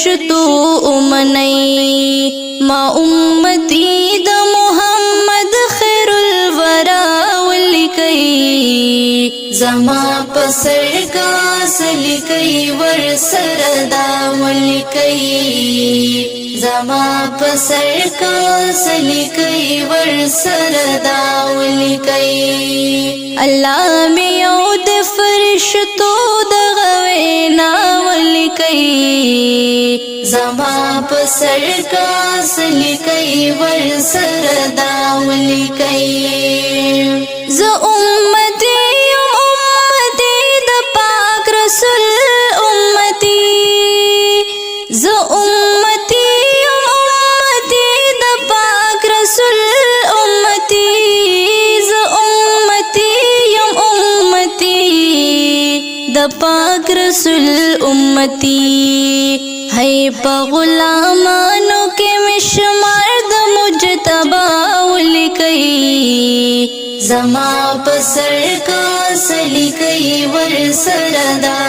فرشتو امنی ما امتی د محمد خیر الورا ولیکي زما پسر کا سلیکي ور سردا ولیکي زما پسر کا سلیکي ور سردا ولیکي الله می او د فرشتو د غوینا ولیکي زما پسر کا سلیکي ور سردا ولیکي ز امتی د پاک رسول امتی ز امتی د پاک رسول امتی ز امتی د پاک رسول امتی ہے پا غلامانو کے مشمار د مجتبا ولیکي زما پسر کا سلیکي ور سردا